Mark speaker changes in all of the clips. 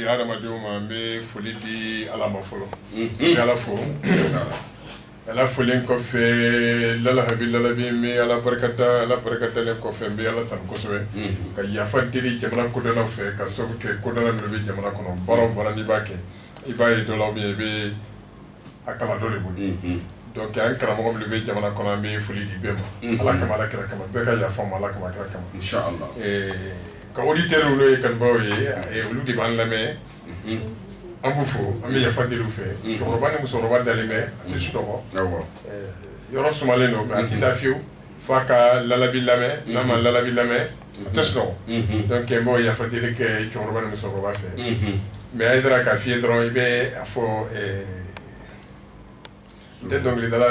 Speaker 1: hadamadenw ma n bɛ foli di Ala ma fɔlɔ n bɛ Ala fo Ala folen kɔfɛ lalahabi lalabi n bɛ Ala barikatalen kɔfɛ n bɛ Ala tanu kosɛbɛ ka yafa deli jamana kodɔnnaw fɛ ka sababu kɛ kodɔnna minnu bɛ jamana kɔnɔ baara o baara n'i b'a kɛ i b'a ye dɔ la ou bien i bɛ a kalan dɔ de bolo donc an karamɔgɔ minnu bɛ jamana kɔnɔ an bɛ foli di bɛɛ ma Ala kama Ala kira kama bɛɛ ka yafa ma Ala kama kira kama inchallah ka auditeurs olu ye kanubaw ye olu de b'an lamɛn an b'u fo an bɛ yafa deli u fɛ cɛkɔrɔba ni musokɔrɔba dalen bɛ a tɛ sunɔgɔ yɔrɔ sumalen don mais a tɛ taa fiyewu f'a ka lalabi lamɛn n'a ma lalabi lamɛn a tɛ sunɔgɔ donc n b'o yafa deli kɛ cɛkɔrɔba ni musokɔrɔba fɛ mais a ye dara k'a f'i ye dɔrɔn i bɛ a fɔ n tɛ dɔnkilidala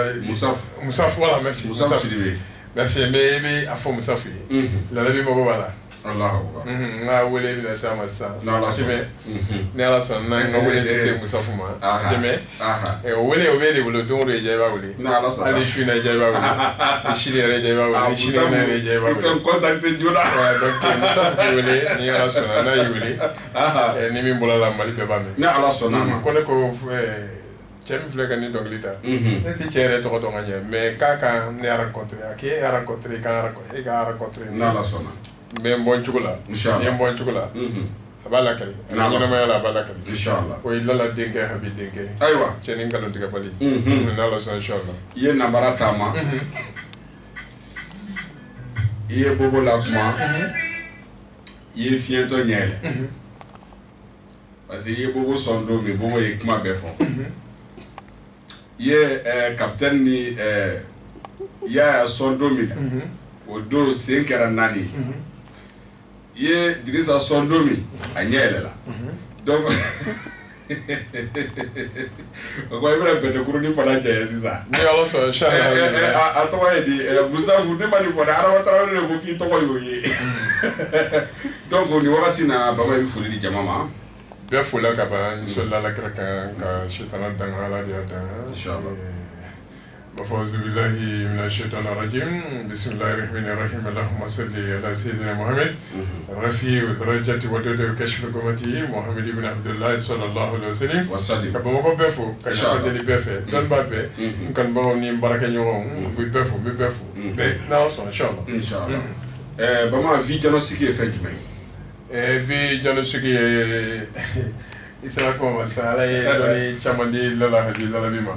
Speaker 1: Musafu voilà merci Musafu merci mais i bɛ a fɔ Musafu ye lalabi mago b'a la n ka wele bɛna se a ma sisan tɛmɛ ni Ala sɔnna n ka wele bɛ se Musafu ma tɛmɛ o wele o bɛ de bolo don o don i diya i b'a wele hali su in na i diya i b'a wele ni sini yɛrɛ i diya i b'a wele ni sini kɛnɛ yɛrɛ i diya i b'a wele donc Musafu k'i wele ni Ala sɔnna n'a y'i wele ni min bɔra la Mali bɛɛ b'a mɛn
Speaker 2: ni Ala sɔnna
Speaker 1: ko ne ko cɛ min filɛ ka nin dɔnkili da ne tɛ cɛ yɛrɛ tɔgɔ dɔn ka ɲɛ mais k'a kan ne rencontré a k'e rencontré i ka rencontré
Speaker 2: ni Ala sɔnna
Speaker 1: n bɛ n bɔ n cogo la ni n bɔ n cogo la a b'a lakari a ka ɲɛnamaya la a b'a lakari o ye Lala denkɛ Habi denkɛ
Speaker 2: ayiwa
Speaker 1: cɛ ni nkalontigɛbali ni Ala sɔnna inchallah
Speaker 2: i ye nabara taama i ye bobo lakuma i ye fiɲɛtɔ ɲɛɛlɛ parce que i ye bobo sɔn don min bobo ye kuma bɛɛ fɔ i ye capitaine ni Yaya sɔn don min o don sen kɛra 4 ye i ye Dirisa sɔn don min a ɲɛ yɛlɛla donc o ko i bɛna bɛtɛkurunin fana jɛɲɛ sisan
Speaker 1: ni Ala sɔnna inchallah
Speaker 2: a tɔgɔ ye di Musafu ne ma nin fɔ dɛ Adama Tarawele de ko k'i tɔgɔ y'o ye donc nin wagati na Baba i bɛ foli di jama ma
Speaker 1: bɛɛ fola ka ban n sɔlila Alakira kan ka sitana danga Ala de y'a dan inchallah أعوذ بالله من الشيطان الرجيم بسم الله الرحمن الرحيم اللهم صل على سيدنا محمد رفيع درجة ودود كشف قومته محمد بن عبد الله صلى الله عليه وسلم كبمكو بفو كشفدلي بفه دون بابه كان باو ني بركه نيو بفو ناصر ان شاء الله
Speaker 2: بما في diagnostic fait jumɛn
Speaker 1: vi diagnostic isala ko masala ye doni chamandi lala hadi lala bima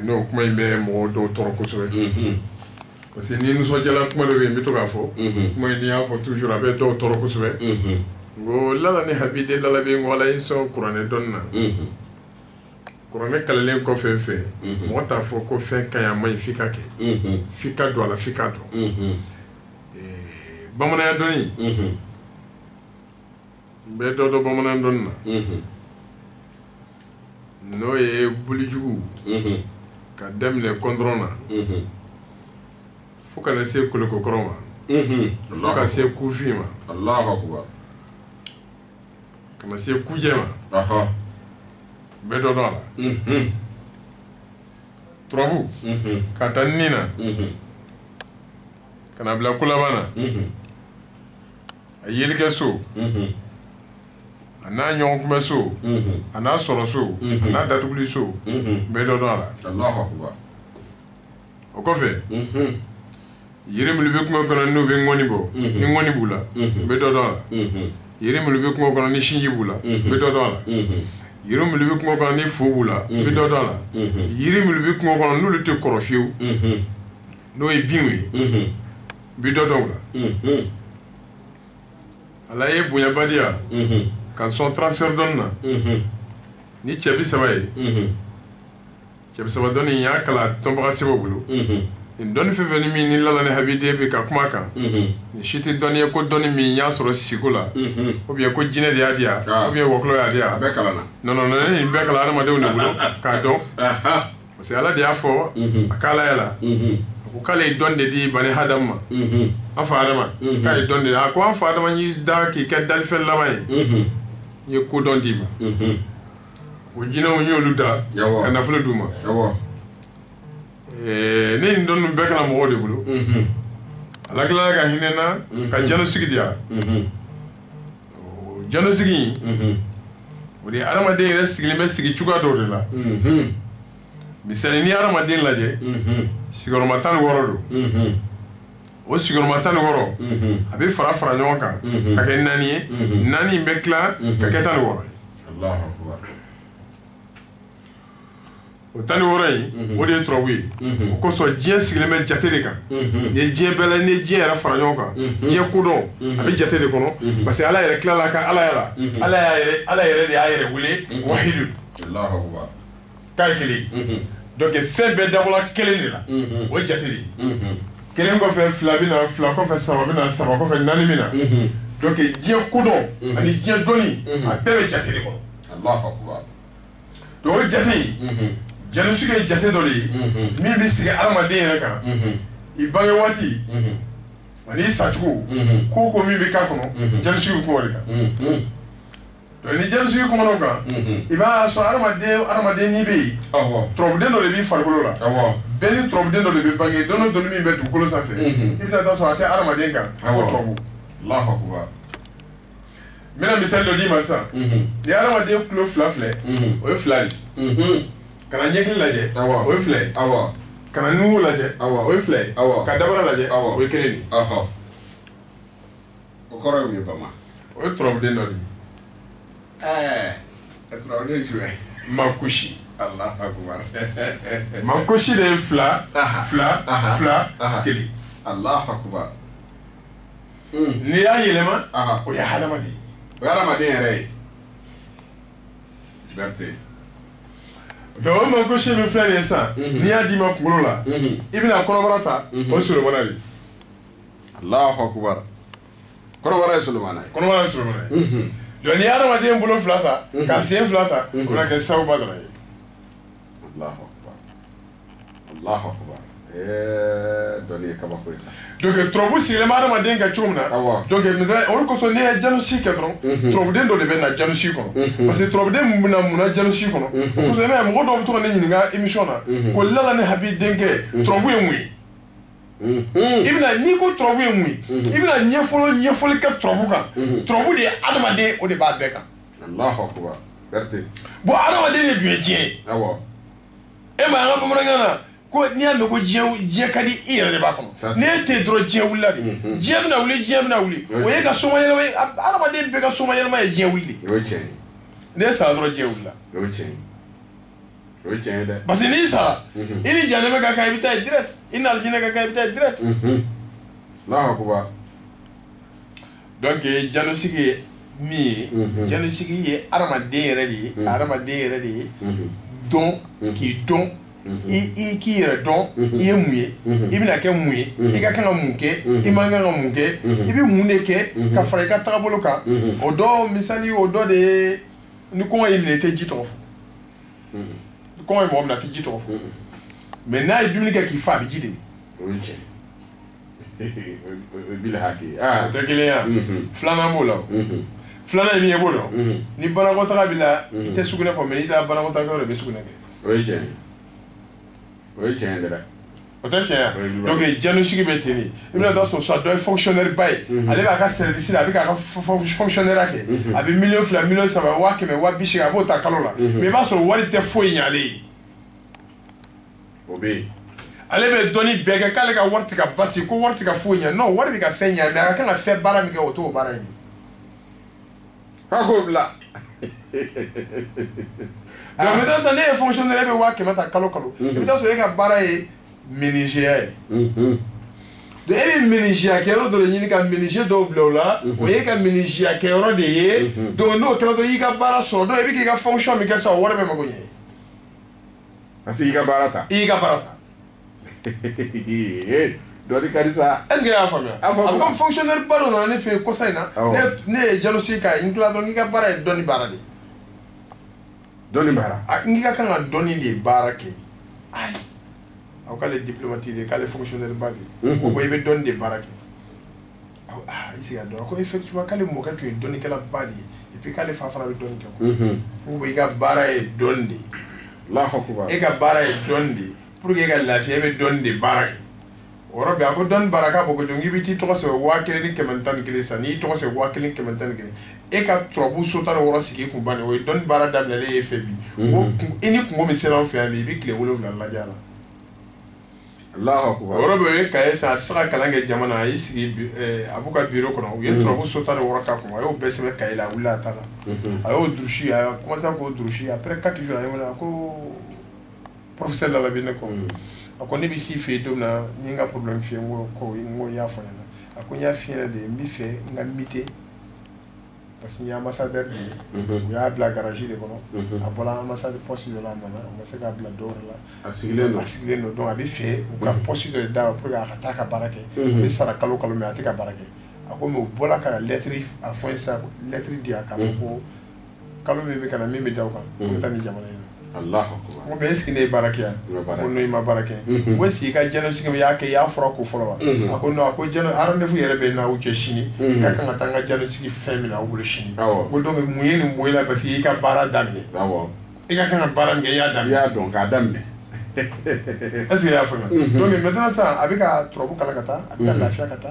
Speaker 1: no kuma in bɛ mɔgɔ dɔw tɔɔrɔ kosɛbɛ parce que ni nisɔndiyala kuma dɔ bɛ yen n bɛ to k'a fɔ kuma in n'i y'a fɔ toujours a bɛ dɔw tɔɔrɔ kosɛbɛ n ko Lala ni Habi de Lala bɛ n ko Ala ye sɔn kuranɛ dɔnni na kuranɛ kalanlen kɔfɛ fɛ mɔgɔ t'a fɔ ko fɛn ka ɲi a ma ɲi f'i ka kɛ f'i ka don a la f'i ka dɔn bamananya dɔnni n bɛ dɔ dɔn bamananya dɔnni na n'o ye bolijugu ka daminɛ kɔndɔrɔn na fo ka na se kolokokɔrɔ ma fo ka se kufin ma ka na se kujɛ ma n bɛ dɔ dɔn a la turabu ka taa nin na ka na bila kulaban na a yelikɛ so a n'a ɲɔgɔn kunbɛ so a n'a sɔrɔ so a n'a datuguli so n bɛ dɔ dɔn a la o kɔfɛ yiri minnu bɛ kungo kɔnɔ n'u bɛ ŋɔni bɔ ni ŋɔni b'u la n bɛ dɔ dɔn a la yiri minnu bɛ kungo kɔnɔ ni sinji b'u la n bɛ dɔ dɔn a la yiri minnu bɛ kungo kɔnɔ ni fo b'u la n bɛ dɔ dɔn a la yiri minnu bɛ kungo kɔnɔ n'olu tɛ kɔrɔ fiyewu n'o ye binw ye n bɛ dɔ dɔn o la Ala ye bonyaba di yan ka sɔn transfert dɔnni na ni cɛ bi saba ye cɛ bi saba dɔnni in y'a kalan tɔnbaga sɛbɛw bolo nin dɔnni fɛn fɛn ni min ni Lala ni Habi den bɛ ka kuma kan nin si tɛ dɔnni ye ko dɔnni min y'a sɔrɔ siko la ou bien ko jinɛ de y'a di yan ou bien wɔkulɔ y'a di yan non non non ne nin bɛɛ kalan adamadenw de bolo k'a dɔn parce que Ala de y'a fɔ a k'Alaya la ko k'ale ye dɔnni de di bani Hadamu ma an fa Adama k'a ye dɔnni de a ko an fa Adama y'i da k'i kɛ dalifɛn laban ye n ye ko dɔn d'i ma o jinɛw y'olu da ka nafolo d'u ma ne nin dɔnni bɛɛ kana mɔgɔw de bolo Ala tilala ka hinɛ n na ka diagnostic di yan o diagnostic in o de adamaden yɛrɛ sigilen bɛ sigi cogoya dɔw de la misali ni adamaden lajɛ sigiyɔrɔma 16 don o sigiyɔrɔma 16 a bɛ fara ɲɔgɔn kan ka kɛ 4 ye 4 in bɛ tila ka kɛ 16 ye o 16 in o de ye turabu ye o kosɔn diɲɛ sigilen bɛ jate de kan ni ye diɲɛ bɛɛ la ni ye diɲɛ yɛrɛ fara ɲɔgɔn kan diɲɛ kodɔn a bɛ jate de kɔnɔ parce que ala yɛrɛ tilala ka ala yɛrɛ de y'a yɛrɛ wele wahidu k'a ye kelen donc fɛn bɛɛ dabɔla kelen de la o ye jate de ye kelen kɔfɛ 2 bɛ na 2 kɔfɛ 3 bɛ na 3 kɔfɛ 4 bɛ na donc diɲɛ kodɔn ani diɲɛ dɔnni a bɛɛ bɛ jate de kɔnɔ donc o jate in janusigi ye jate dɔ de ye min bɛ sigi adamaden yɛrɛ kan i bange waati ani i sacogo ko ko min bɛ k'a kɔnɔ janusigi kuma de kan donc ni janusigi kumana o kan i b'a sɔrɔ adamaden n'i bɛ yen turabuden dɔ de b'i farikolo la bɛɛ ni turabuden dɔ de bɛ bange dɔnni o dɔnni min bɛ dugukolo sanfɛ i bɛna taa sɔrɔ a tɛ adamaden kan fo turabu n bɛna misali dɔ d'i ma sisan ni adamaden kulo 2 filɛ o ye 2 de kana ɲɛkili lajɛ o ye 2 ye kana nugu lajɛ o ye 2 ye ka dabara lajɛ o ye 1 de
Speaker 2: o kɔrɔ ye mun ye bama
Speaker 1: o ye turabuden dɔ de
Speaker 2: ye turabuden jumɛn
Speaker 1: makushi
Speaker 2: Allahu akbar
Speaker 1: makushi de ye 2 1
Speaker 2: Allahu akbar
Speaker 1: n'i y'a yɛlɛma o ye hadamaden
Speaker 2: o ye hadamaden yɛrɛ ye liberté
Speaker 1: donc o makushi min filɛ nin ye sisan n'i y'a d'i ma kunkolo la i bɛna kɔnɔbara ta o ye solomana de
Speaker 2: Allahu akbar kɔnɔbara ye solomana ye
Speaker 1: kɔnɔbara ye solomana ye donc n'i ye hadamaden bolo 2 ta ka sen 2 ta o bɛna kɛ sawuba dɔrɔn ye
Speaker 2: Allahu akbar dɔnni ye kabako ye sa
Speaker 1: donc turabu sigilen bɛ adamaden kan cogo min na donc olu kosɔn n'i ye jalusi kɛ dɔrɔn turabuden dɔ de bɛ na jalusi kɔnɔ parce que turabuden mun bɛna mun na jalusi kɔnɔ o kosɔn i b'a ye mɔgɔ dɔw bɛ to ka ne ɲininka émission na ko lala ni habi denkɛ turabu ye mun ye i bɛna n'i ko turabu ye mun ye i bɛna ɲɛfɔli kɛ turabu kan turabu de ye adamaden o de b'a bɛɛ kan
Speaker 2: Allahu akbar berete
Speaker 1: bon adamaden de dun ye diɲɛ ye e ma an ka bamanankan na ko n'i y'a mɛn ko diɲɛ ka di i yɛrɛ de b'a kɔnɔ n'e tɛ yen dɔrɔn diɲɛ wulila de diɲɛ bɛna wuli o ye ka soma yɛlɛma ye adamaden bɛɛ ka soma yɛlɛma ye diɲɛ wuli de
Speaker 2: o ye tiɲɛ ye
Speaker 1: n'e sara dɔrɔn diɲɛ wulila
Speaker 2: o ye tiɲɛ ye o ye tiɲɛ ye dɛ
Speaker 1: parce que n'i sara i ni janɛmɛ ka kan i bɛ taa yen direct i ni alijinɛ ka kan i bɛ taa yen direct
Speaker 2: Allahu akbar
Speaker 1: donc jalusigi ye min ye jalusigi ye adamaden yɛrɛ de ye ka adamaden yɛrɛ de ye dɔn k'i dɔn i k'i yɛrɛ dɔn i ye mun ye i bɛna kɛ mun ye i ka kan ka mun kɛ i man kan ka mun kɛ i bɛ mun de kɛ ka fara i ka tagabolo kan o dɔ misali o dɔ de ye ni kɔngɔ y'i minɛ i tɛ ji tɔgɔ fɔ ni kɔngɔ ye mɔgɔ minɛ a tɛ ji tɔgɔ fɔ mais n'a ye dumuni kɛ k'i fa a bɛ ji de min
Speaker 2: o ye tiɲɛ o bi la hakili
Speaker 1: o tɛ kelen ye filanan b'o la filanan ye min ye b'o dɔn ni banakɔtaga b'i la i tɛ sugunɛ fɔ mais n'i taara banakɔtaga yɔrɔ de i bɛ sugunɛ kɛ
Speaker 2: o ye tiɲɛ ye o ye tiɲɛ ye dɛ
Speaker 1: o tɛ tiɲɛ ye donc janusigi bɛ ten de i bɛna taa sɔrɔ dɔ ye fonctionnaire ba ye ale b'a ka service la a bɛ k'a ka fonctionnaire kɛ a bɛ miliyɔn 2 miliyɔn 3 100 000 180 a b'o ta kalo la mais i b'a sɔrɔ wari tɛ foyi ɲɛ ale ye
Speaker 2: o bɛ yen
Speaker 1: ale bɛ dɔnni bɛɛ kɛ k'ale ka wari tɛ ka basi ko wari tɛ ka foyi ɲɛ non wari bɛ ka fɛn ɲɛ mais a ka kan ka fɛn baara min kɛ o t'o baara in ye
Speaker 2: k'a k'o bila
Speaker 1: donc maintenant sisan ne ye fonctionnaire e bɛ 100 000 ta kalo i bɛ taa sɔrɔ e ka baara ye menuisier ye donc e bɛ menuisier kɛyɔrɔ dɔ de ɲini ka menuisier dɔw bila o la o ye ka menuisier kɛyɔrɔ de ye donc n'o kɛra dɔrɔn i y'i ka baara sɔrɔ donc i bɛ k'i ka fonction min kɛ sisan o wari bɛɛ mago ɲɛ
Speaker 2: parce que i ka baara ta
Speaker 1: i y'i ka baara ta
Speaker 2: dɔɔni ka di sa
Speaker 1: est ce que i y'a faamuya a bɛ komi fonctionnaire ba dɔ nana ne fɛ yen kɔsa in na ne ye jalousie k'a ye n tila dɔrɔn k'i ka baara ye dɔnni baara de ye
Speaker 2: dɔnni baara
Speaker 1: n ka kan ka dɔnni de baara kɛ ayi aw k'ale diplomate de k'ale fonctionnaire ba de ye o ko i bɛ dɔnni de baara kɛ i sigi a dɔn ko effectivement k'ale mɔkɛ tun ye dɔnnikɛla ba de ye et puis k'ale fa fana bɛ dɔnni kɛ ko i ka baara ye dɔnni de ye e ka baara ye dɔnni de ye pour que e ka lafiya e bɛ dɔnni de baara kɛ ora be ako don baraka boko jongi biti to se wa kele ni kementan kele sa ni to se wa kele kementan kele e ka trobu sota ro wora sigi kun bani o don bara dam le e febi o eni kun mo sera fe abi bi kle wolo la jala
Speaker 2: Allahu akbar
Speaker 1: ora be ka esa saka kalange jamana yi sigi abuka biro kono o ye trobu sota ro wora ka kun ayo be se ka ila wula tala ayo drushi ayo commencer ko drushi après 4 jours ayo ko professeur la bi ne ko ako ne bi si fe dom na nyinga problem fi ko ngo ya fo na ako ya fi na de mbi fe nga mité parce que ya ambassadeur de ya bla garage de kono abola ambassadeur poste de la nana ambassadeur bla dor la asigile no donc abi fe ka poste de da pour ka taka barake bi sara kalo kalo me atika barake ako me bola ka lettre a fo ça lettre dia ka ko kalo me be kana me me daw kan ko tani jamana
Speaker 2: Allahu akbar
Speaker 1: mo be skine barakia ko no ima barake wo si ka jeno sikam ya ke ya fura ko folo ako no ako jeno arande fu yere be na uche shini ka kan tanga jeno siki femina ubule shini ko donc muyeni moyela basi ka bara damne
Speaker 2: awo
Speaker 1: e ka kan bara nge ya damne
Speaker 2: ya donc adamne
Speaker 1: est-ce que ya fama donc maintenant ça avec a trobu kala kata avec la fia kata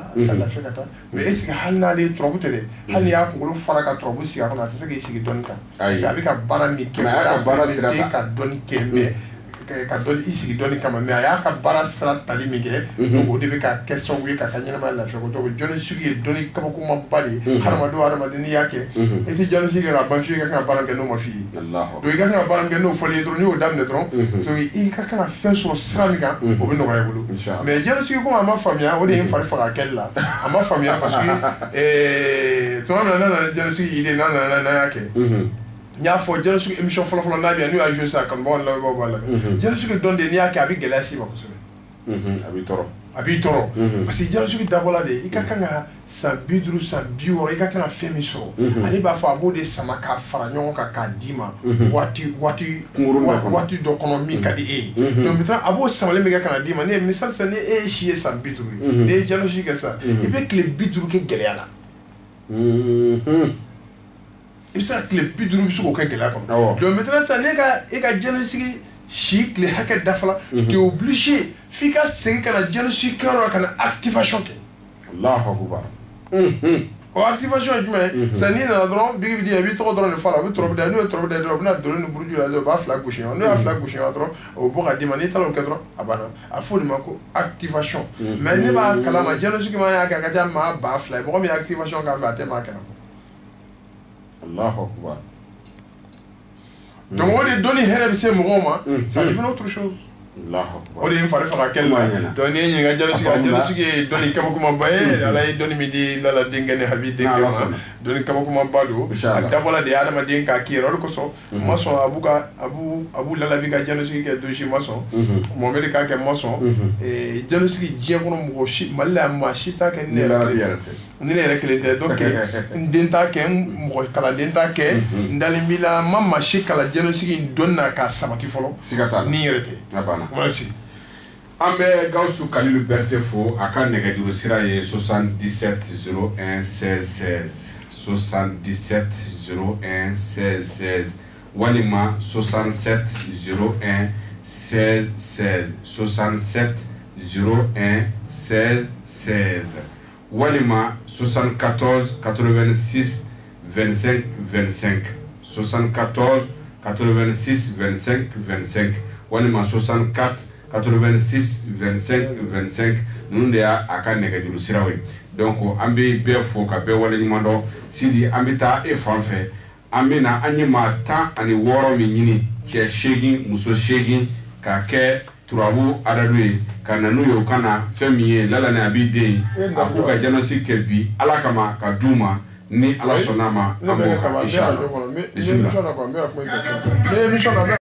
Speaker 1: mais est-ce que halna les trobu tele hal ya ko fara ka trobu si ka na tese ke sigi don ka c'est avec a bara mi ke ka don ke mais ka don isi don kama mais ya ka bara sra tali mi ke donc o de be ka question wi ka kanyana ma la fia ko to joni sugi don ka ko ma bali harama ni yake et si joni sugi la ban fi ka bara ke no ma fi
Speaker 2: Allah
Speaker 1: do ka ka bara ke no foli do ni o damne tron so i ka ka fait sur sra mi ka o be no ga yulu mais joni sugi ko ma famia o de fa fa ka la ama famia parce que to na joni sugi ide na yake nya fo jeno su émission folo na bi anu a jouer ça comme bon la jeno su don de nia ka bi gelasi ba ko so abi toro parce que jeno su dabola de ikakanga sa bidru sa biwo ikakanga femi so ani ba fa bo de sama ka fara nyon ka dima wati do kono mi ka di donc mita abo samale mi ka kana dima ne misal sa ne chier sa bidru ne jeno su ke ça et puis que le bidru ke geleala il sera que le bidru bi suko kengela kon donc maintenant ça ne ka jeno sigi chi le haket dafala tu es obligé fika segi kana jeno sigi kero kana activation ke
Speaker 2: Allahu akbar
Speaker 1: o activation jumé ça ni na dron bi bi to dron le fala bi trop de na dron no burju la do ba flag gauche on a flag gauche dron o bo ka dimani talo ke dron abana a fo ma ko activation mais ne ba kala ma jeno sigi ma ya ka jama ba flag bo mi activation ka va te ma kana
Speaker 2: Allahu akbar
Speaker 1: donc on est donné herbe c'est moma ça devient autre chose
Speaker 2: Allahu akbar
Speaker 1: on est fallait faire quel donc ni nga jalo ci donné kama kuma baye ala donné mi di la dingane habi dingane donné kama kuma bado dabola de adama dinka ki ro ko so maçon abu la bi ga jalo ci ke doji maçon mohamed ka ke maçon et jalo ci jien ko mo shi malla ma shita ke ne la ni ne rekle donc ndenta ke mo kala denta ke ndalimbila mama shi kala jalo ci donna ka sabati folo ni rete merci
Speaker 2: ambe Gawsu Kalilu Berté fo aka negadiru sira ye 77 01 16 77 01 16 walima 67 01 16 67 01 16 walima 74 86 25 25 74 86 25 25 walima 64 86 25 25 nous de aka negadiru sirawe donc ambi be fo ka be wala nyimando sidi ambita e fanfe ambina anyima ta ani woro mi nyini che shegi muso shegi ka ke turabu adadwe kana nuyo kana femiye lala na abide akuka janosi kebi ala kama ka duma ni ala sonama amo inshallah bismillah